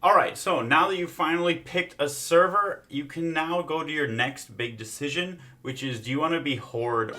Alright, so now that you finally picked a server, you can now go to your next big decision, which is, do you want to be Horde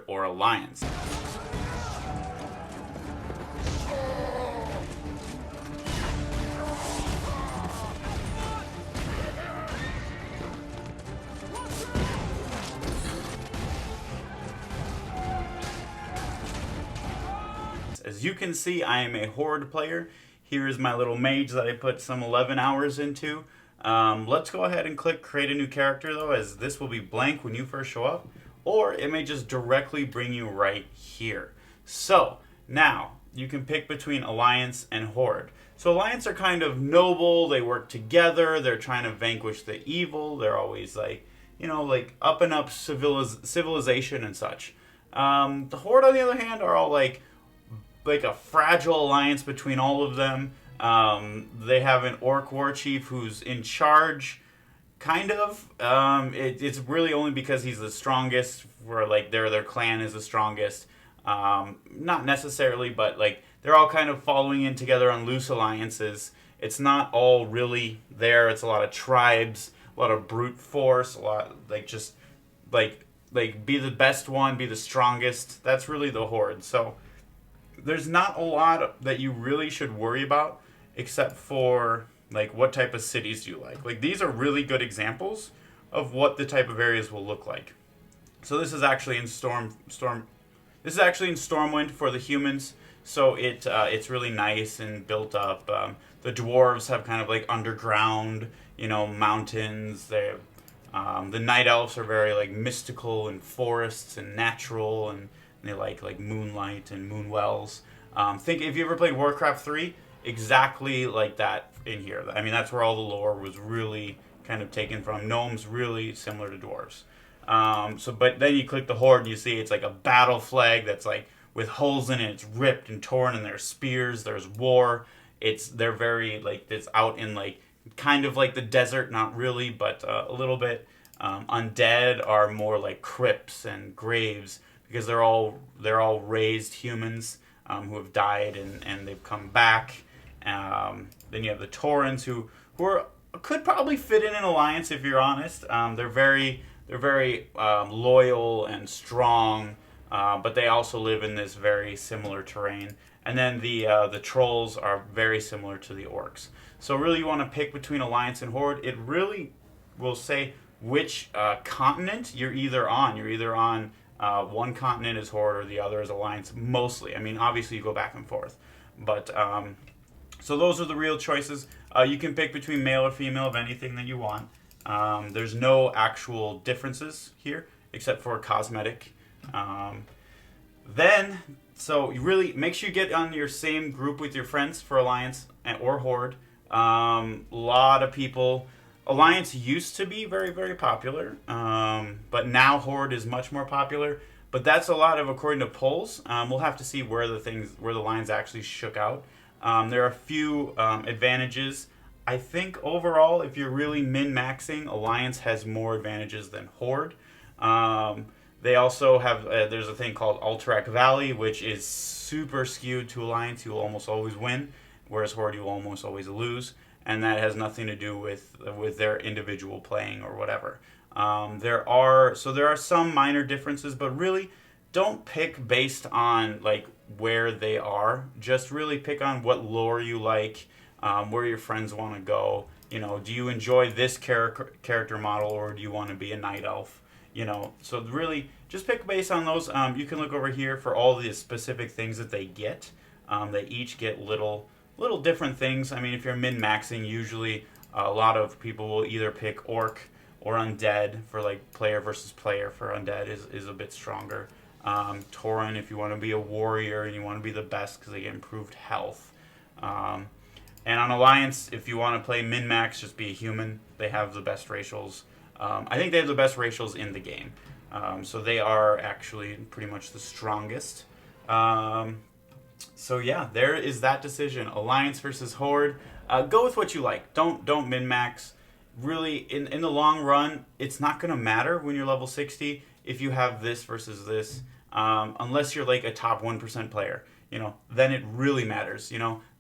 or Alliance? As you can see, I am a Horde player. Here is my little mage that I put some 11 hours into. Let's go ahead and click create a new character though, as this will be blank when you first show up, or it may just directly bring you right here. So now you can pick between Alliance and Horde. So Alliance are kind of noble, they work together, they're trying to vanquish the evil, they're always like, you know, like up and up civilization and such. The Horde on the other hand are all like a fragile alliance between all of them. They have an orc war chief who's in charge, kind of. It's really only because he's the strongest, where like their clan is the strongest. Not necessarily, but like they're all kind of following in together on loose alliances. It's not all really there. It's a lot of tribes, a lot of brute force, a lot like just like be the best one, be the strongest. That's really the Horde. So there's not a lot that you really should worry about, except for like what type of cities do you like. Like these are really good examples of what the type of areas will look like. So this is actually in This is actually in Stormwind for the humans. So it's really nice and built up. The dwarves have kind of like underground, you know, mountains. They the night elves are very like mystical and forests and natural, and they like moonlight and moon wells. Think if you ever played Warcraft 3, exactly like that in here. I mean, that's where all the lore was really kind of taken from. Gnomes really similar to dwarves. But then you click the Horde and you see it's like a battle flag that's like with holes in it. It's ripped and torn, and there's spears. There's war. They're very like it's out in like kind of like the desert, not really, but a little bit. Undead are more like crypts and graves, because they're all raised humans who have died and they've come back. Then you have the Taurens who could probably fit in an alliance if you're honest. They're very loyal and strong, but they also live in this very similar terrain. And then the trolls are very similar to the orcs. So really, you want to pick between Alliance and Horde. It really will say which continent you're either on. You're either on one continent is Horde or the other is Alliance, mostly. I mean, obviously you go back and forth. But, so those are the real choices. You can pick between male or female of anything that you want. There's no actual differences here, except for cosmetic. So you really make sure you get on your same group with your friends for Alliance or Horde. A lot of people... Alliance used to be very, very popular, but now Horde is much more popular. But that's a lot of according to polls. We'll have to see where the lines actually shook out. There are a few advantages. I think overall, if you're really min-maxing, Alliance has more advantages than Horde. They also have there's a thing called Alterac Valley, which is super skewed to Alliance. You will almost always win, whereas Horde you will almost always lose. And that has nothing to do with their individual playing or whatever. There are some minor differences, but really don't pick based on like where they are. Just really pick on what lore you like, where your friends want to go. You know, do you enjoy this character model, or do you want to be a night elf? You know, so really just pick based on those. You can look over here for all the specific things that they get. They each get little different things. I mean, if you're min-maxing, usually a lot of people will either pick Orc or Undead for like player versus player. For Undead is a bit stronger. Tauren, if you want to be a warrior and you want to be the best because they get improved health. And on Alliance, if you want to play min-max, just be a human. They have the best racials. I think they have the best racials in the game. So they are actually pretty much the strongest. So yeah, there is that decision. Alliance versus Horde. Go with what you like. Don't min max. Really, in the long run, it's not going to matter when you're level 60 if you have this versus this, unless you're like a top 1% player. Then it really matters.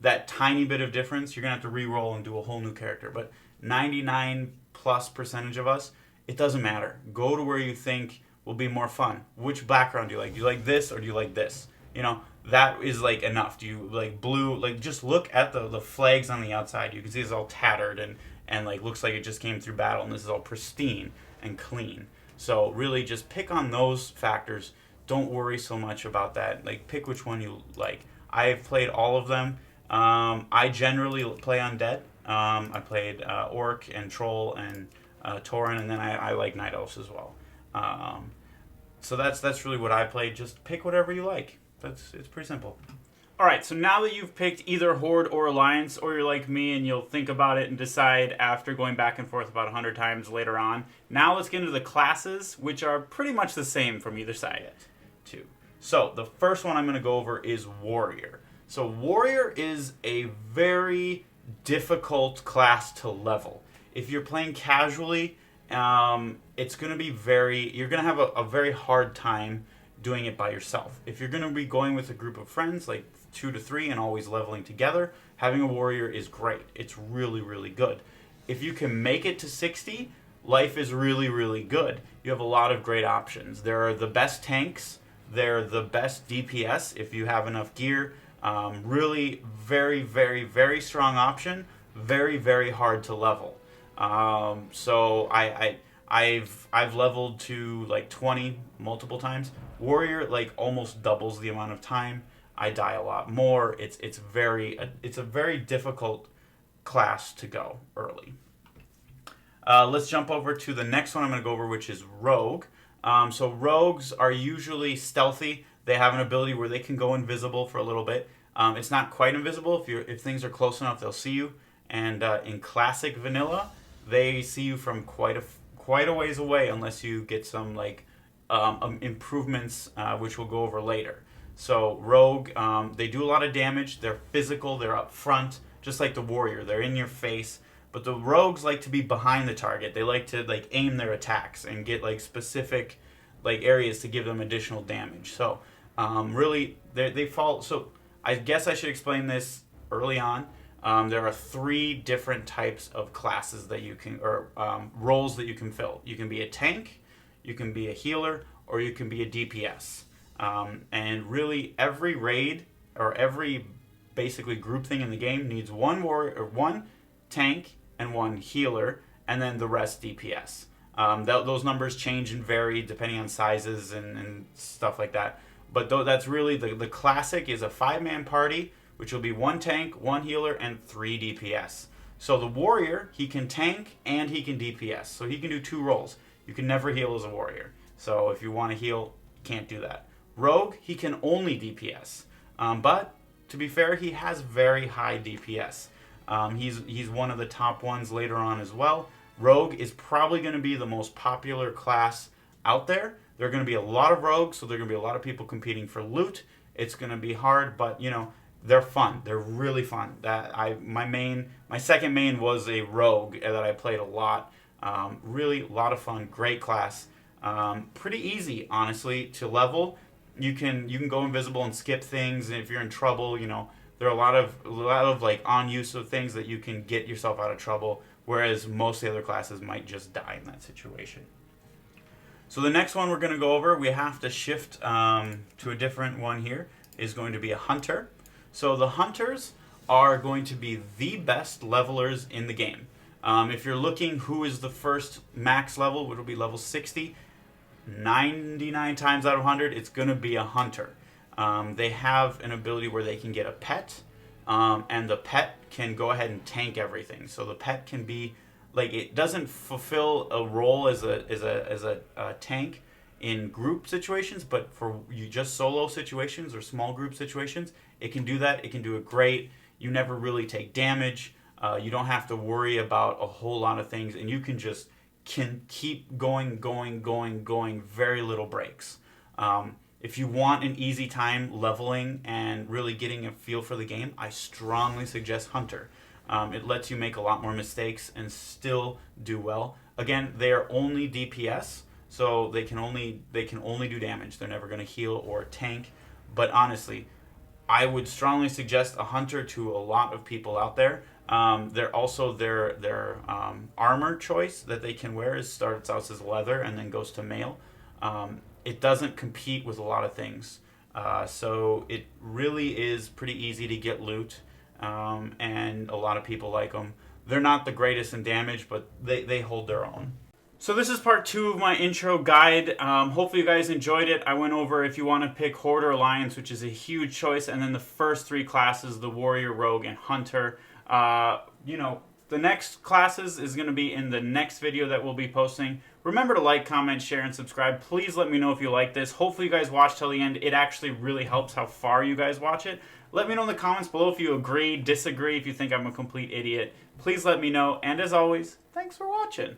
That tiny bit of difference, you're going to have to re-roll and do a whole new character. But 99+% of us, it doesn't matter. Go to where you think will be more fun. Which background do you like? Do you like this or do you like this? That is like enough. Do you like blue? Like just look at the flags on the outside. You can see it's all tattered and like looks like it just came through battle, and this is all pristine and clean. So really just pick on those factors. Don't worry so much about that. Like pick which one you like. I've played all of them. I generally play undead. I played orc and troll and tauren, and then I like night elves as well. So that's really what I played. Just pick whatever you like. It's pretty simple. Alright, so now that you've picked either Horde or Alliance, or you're like me and you'll think about it and decide after going back and forth about 100 times later on, now let's get into the classes, which are pretty much the same from either side too. So the first one I'm going to go over is Warrior. So Warrior is a very difficult class to level. If you're playing casually, it's going to be you're going to have a very hard time doing it by yourself. If you're going to be going with a group of friends, like 2 to 3 and always leveling together, having a warrior is great. It's really, really good. If you can make it to 60, life is really, really good. You have a lot of great options. There are the best tanks. They're the best DPS if you have enough gear. Really very, very, very strong option. Very, very hard to level. So I've leveled to like 20 multiple times. Warrior like almost doubles the amount of time. I die a lot more. It's a very difficult class to go early. Let's jump over to the next one I'm going to go over, which is Rogue. So Rogues are usually stealthy. They have an ability where they can go invisible for a little bit. It's not quite invisible. If things are close enough, they'll see you. And in Classic Vanilla, they see you from quite a ways away, unless you get some like improvements, which we'll go over later. So Rogue, they do a lot of damage. They're physical. They're up front, just like the Warrior. They're in your face. But the Rogues like to be behind the target. They like to like aim their attacks and get like specific like areas to give them additional damage. So really, they fall. So I guess I should explain this early on. There are 3 different types of classes that you can, or roles that you can fill. You can be a tank, you can be a healer, or you can be a DPS. And really, every raid or every basically group thing in the game needs one warrior, or one tank, and one healer, and then the rest DPS. Those numbers change and vary depending on sizes and stuff like that. But that's really the classic is a 5-man party, which will be 1 tank, 1 healer, and 3 DPS. So the warrior, he can tank and he can DPS. So he can do 2 roles. You can never heal as a warrior. So if you want to heal, you can't do that. Rogue, he can only DPS. But to be fair, he has very high DPS. He's one of the top ones later on as well. Rogue is probably going to be the most popular class out there. There are going to be a lot of rogues, so there are going to be a lot of people competing for loot. It's going to be hard, but they're fun. They're really fun. My second main was a rogue that I played a lot. Really a lot of fun. Great class. Pretty easy, honestly, to level. You can go invisible and skip things, and if you're in trouble, there are a lot of like on use of things that you can get yourself out of trouble. Whereas most of the other classes might just die in that situation. So the next one we're going to go over, we have to shift to a different one here, is going to be a hunter. So the hunters are going to be the best levelers in the game. If you're looking who is the first max level, which will be level 60, 99 times out of 100, it's going to be a hunter. They have an ability where they can get a pet, and the pet can go ahead and tank everything. So the pet can be like, it doesn't fulfill a role as a tank in group situations, but for you just solo situations or small group situations, it can do that. It can do it great. You never really take damage. You don't have to worry about a whole lot of things, and you can keep going, very little breaks. If you want an easy time leveling and really getting a feel for the game, I strongly suggest Hunter. It lets you make a lot more mistakes and still do well. Again, they are only DPS, so they can only do damage. They're never going to heal or tank. But honestly, I would strongly suggest a hunter to a lot of people out there. They're also their armor choice that they can wear starts out as leather and then goes to mail. It doesn't compete with a lot of things, so it really is pretty easy to get loot, and a lot of people like them. They're not the greatest in damage, but they hold their own. So this is part 2 of my intro guide. Hopefully you guys enjoyed it. I went over if you want to pick Horde or Alliance, which is a huge choice, and then the first 3 classes, the Warrior, Rogue, and Hunter. You know, the next classes is going to be in the next video that we'll be posting. Remember to like, comment, share, and subscribe. Please let me know if you like this. Hopefully you guys watch till the end. It actually really helps how far you guys watch it. Let me know in the comments below if you agree, disagree, if you think I'm a complete idiot. Please let me know. And as always, thanks for watching.